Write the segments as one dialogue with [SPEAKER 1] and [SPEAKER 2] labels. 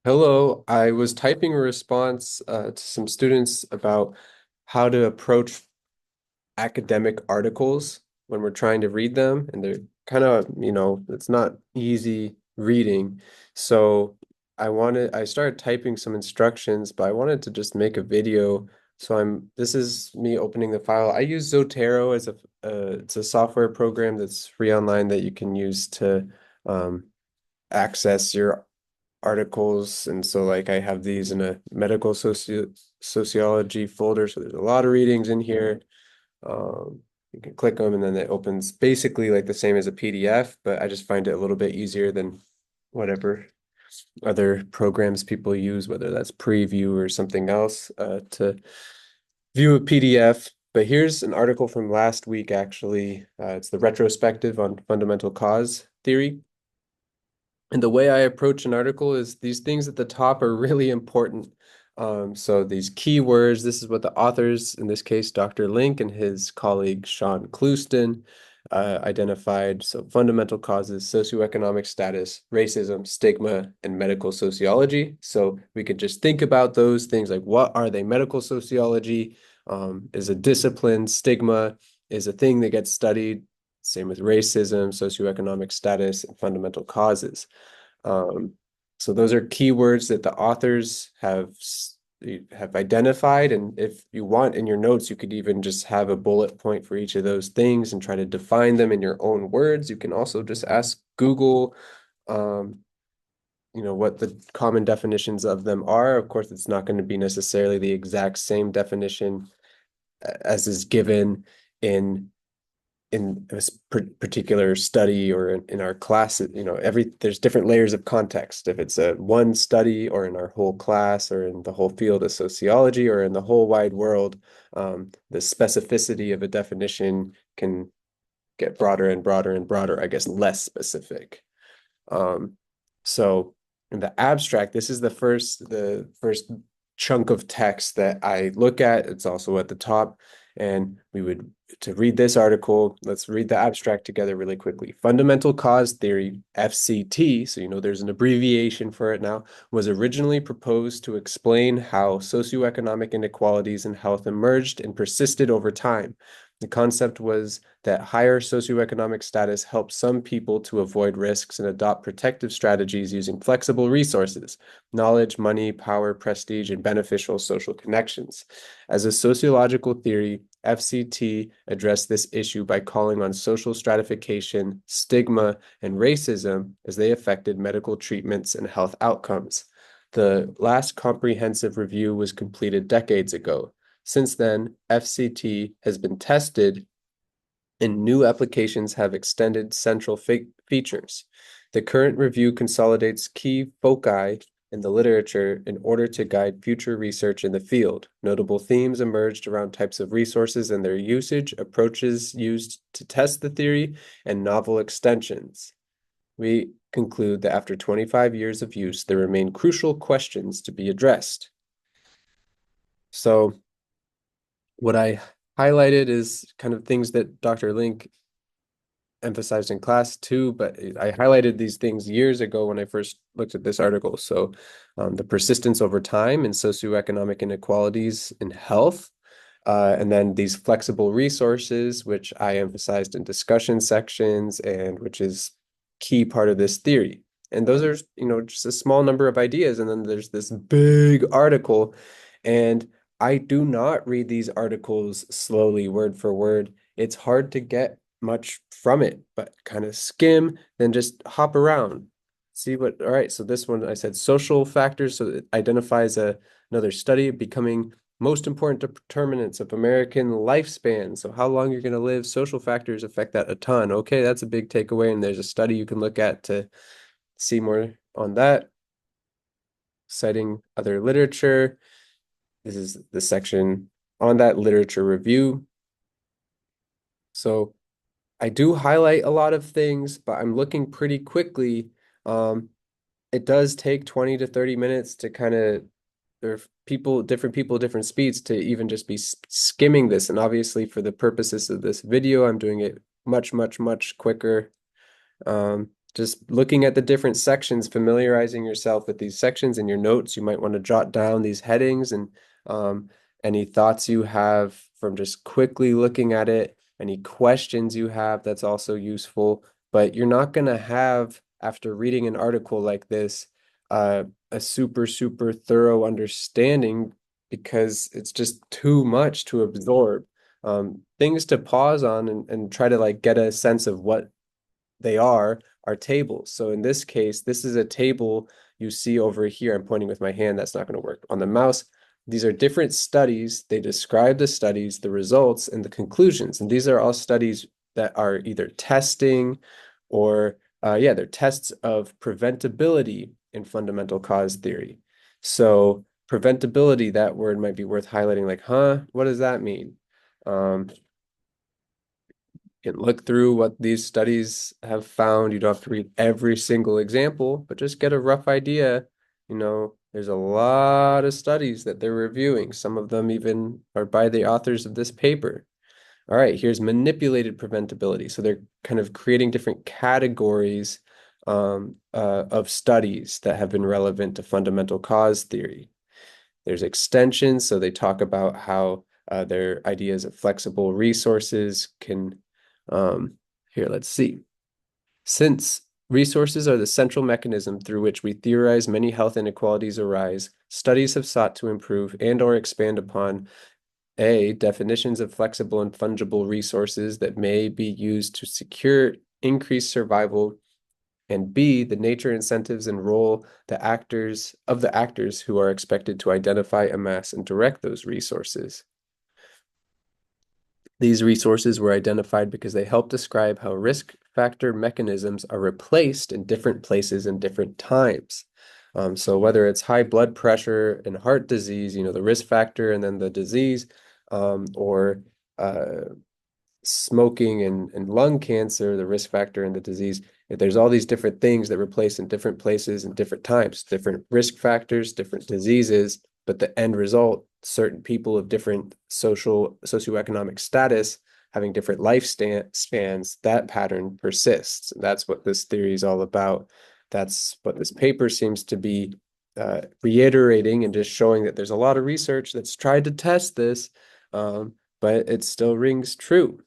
[SPEAKER 1] Hello, I was typing a response to some students about how to approach academic articles when we're trying to read them, and they're kind of, it's not easy reading. So I started typing some instructions, but I wanted to just make a video. So this is me opening the file. I use Zotero as it's a software program that's free online that you can use to um, access your articles. And so like I have these in a medical sociology folder. So there's a lot of readings in here. Um, you can click them and then it opens basically like the same as a PDF, but I just find it a little bit easier than whatever other programs people use, whether that's Preview or something else, to view a PDF. But here's an article from last week, actually. It's the retrospective on fundamental cause theory. And the way I approach an article is these things at the top are really important. So these keywords, this is what the authors, in this case, Dr. Link and his colleague Sean Clouston, identified. So fundamental causes, socioeconomic status, racism, stigma, and medical sociology. So we could just think about those things like what are they? Medical sociology is a discipline, stigma is a thing that gets studied. Same with racism, socioeconomic status, and fundamental causes. Um, so those are keywords that the authors have identified. And if you want in your notes, you could even just have a bullet point for each of those things and try to define them in your own words. You can also just ask Google, um, what the common definitions of them are. Of course, it's not going to be necessarily the exact same definition as is given in a particular study or in our class, there's different layers of context. If it's a one study or in our whole class or in the whole field of sociology or in the whole wide world, the specificity of a definition can get broader and broader and broader, I guess, less specific. Um, so in the abstract, this is the first chunk of text that I look at. It's also at the top. And to read this article, let's read the abstract together really quickly. Fundamental cause theory, FCT, so there's an abbreviation for it now, was originally proposed to explain how socioeconomic inequalities in health emerged and persisted over time. The concept was that higher socioeconomic status helps some people to avoid risks and adopt protective strategies using flexible resources, knowledge, money, power, prestige, and beneficial social connections. As a sociological theory, FCT addressed this issue by calling on social stratification, stigma, and racism as they affected medical treatments and health outcomes. The last comprehensive review was completed decades ago. Since then, FCT has been tested and new applications have extended central features. The current review consolidates key foci in the literature in order to guide future research in the field. Notable themes emerged around types of resources and their usage, approaches used to test the theory, and novel extensions. We conclude that after 25 years of use, there remain crucial questions to be addressed. So what I highlighted is kind of things that Dr. Link emphasized in class too, but I highlighted these things years ago when I first looked at this article. So the persistence over time in socioeconomic inequalities in health, and then these flexible resources, which I emphasized in discussion sections and which is key part of this theory. And those are, just a small number of ideas. And then there's this big article. And I do not read these articles slowly, word for word. It's hard to get much from it, but kind of skim, then just hop around. All right, so this one I said social factors, so it identifies another study becoming most important determinants of American lifespan. So how long you're going to live, social factors affect that a ton. Okay, that's a big takeaway, and there's a study you can look at to see more on that. Citing other literature. This is the section on that literature review. So I do highlight a lot of things, but I'm looking pretty quickly. Um, it does take 20 to 30 minutes to kind of, there are different people, different speeds to even just be skimming this. And obviously for the purposes of this video, I'm doing it much, much, much quicker. just looking at the different sections, familiarizing yourself with these sections in your notes. You might want to jot down these headings and um, any thoughts you have from just quickly looking at it, any questions you have, that's also useful. But you're not going to have, after reading an article like this, a super, super thorough understanding because it's just too much to absorb. Things to pause on and try to like get a sense of what they are tables. So in this case, this is a table you see over here. I'm pointing with my hand. That's not going to work on the mouse. These are different studies. They describe the studies, the results, and the conclusions. And these are all studies that are either testing or, yeah, they're tests of preventability in fundamental cause theory. So preventability, that word might be worth highlighting, like, huh, what does that mean? Can look through what these studies have found. You don't have to read every single example, but just get a rough idea. There's a lot of studies that they're reviewing. Some of them even are by the authors of this paper. All right, here's manipulated preventability. So they're kind of creating different categories of studies that have been relevant to fundamental cause theory. There's extensions, so they talk about how their ideas of flexible resources can here, let's see. Since resources are the central mechanism through which we theorize many health inequalities arise, studies have sought to improve and or expand upon A, definitions of flexible and fungible resources that may be used to secure increased survival, and B, the nature, incentives, and role the actors who are expected to identify, amass, and direct those resources. These resources were identified because they help describe how risk factor mechanisms are replaced in different places and different times. So whether it's high blood pressure and heart disease, the risk factor and then the disease, or smoking and lung cancer, the risk factor and the disease, there's all these different things that replace in different places and different times, different risk factors, different diseases, but the end result, certain people of different socioeconomic status having different spans, that pattern persists. That's what this theory is all about. That's what this paper seems to be reiterating and just showing that there's a lot of research that's tried to test this, but it still rings true.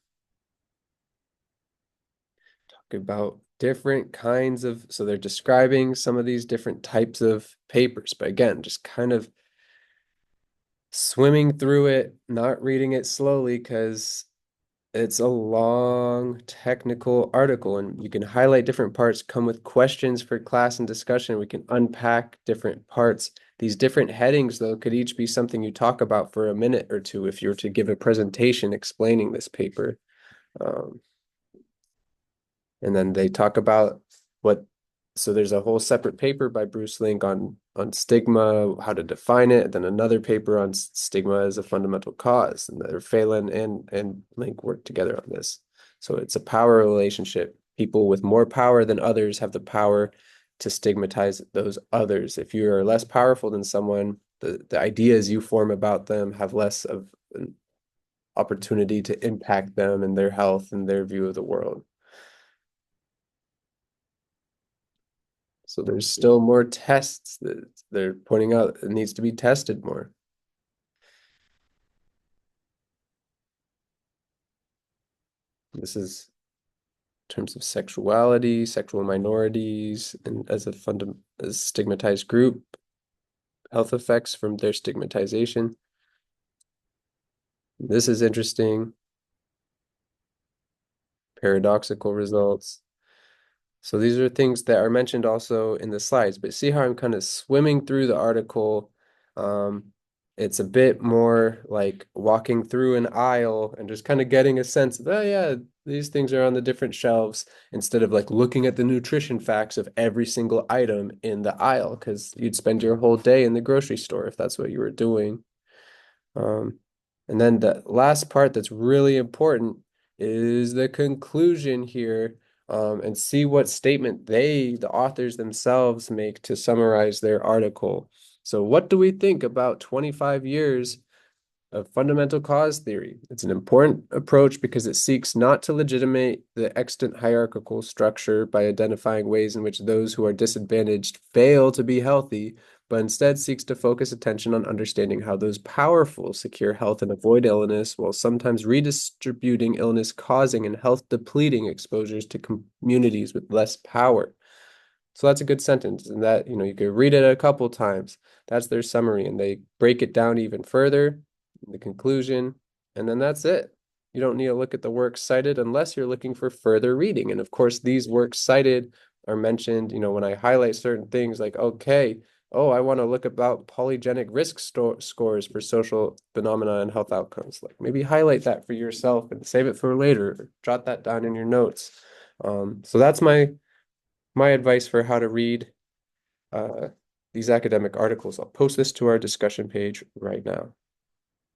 [SPEAKER 1] About different kinds of, so they're describing some of these different types of papers, but again, just kind of swimming through it, not reading it slowly because it's a long technical article and you can highlight different parts, come with questions for class and discussion. We can unpack different parts. These different headings, though, could each be something you talk about for a minute or two if you were to give a presentation explaining this paper. Um, And then they talk about so there's a whole separate paper by Bruce Link on stigma, how to define it, and then another paper on stigma as a fundamental cause. And they're Phelan and Link work together on this. So it's a power relationship. People with more power than others have the power to stigmatize those others. If you are less powerful than someone, the ideas you form about them have less of an opportunity to impact them and their health and their view of the world. So there's still more tests that they're pointing out it needs to be tested more. This is in terms of sexuality, sexual minorities, and as stigmatized group, health effects from their stigmatization. This is interesting. Paradoxical results. So these are things that are mentioned also in the slides, but see how I'm kind of swimming through the article. It's a bit more like walking through an aisle and just kind of getting a sense of, oh yeah, these things are on the different shelves instead of like looking at the nutrition facts of every single item in the aisle because you'd spend your whole day in the grocery store if that's what you were doing. And then the last part that's really important is the conclusion here, and see what statement the authors themselves, make to summarize their article. So what do we think about 25 years of fundamental cause theory. It's an important approach because it seeks not to legitimate the extant hierarchical structure by identifying ways in which those who are disadvantaged fail to be healthy, but instead seeks to focus attention on understanding how those powerful secure health and avoid illness, while sometimes redistributing illness causing and health depleting exposures to communities with less power. So that's a good sentence, and that, you could read it a couple times. That's their summary, and they break it down even further, the conclusion, and then that's it. You don't need to look at the works cited unless you're looking for further reading. And of course, these works cited are mentioned, when I highlight certain things like, okay, oh, I want to look about polygenic risk scores for social phenomena and health outcomes. Like maybe highlight that for yourself and save it for later, or jot that down in your notes. So that's my advice for how to read uh, these academic articles. I'll post this to our discussion page right now.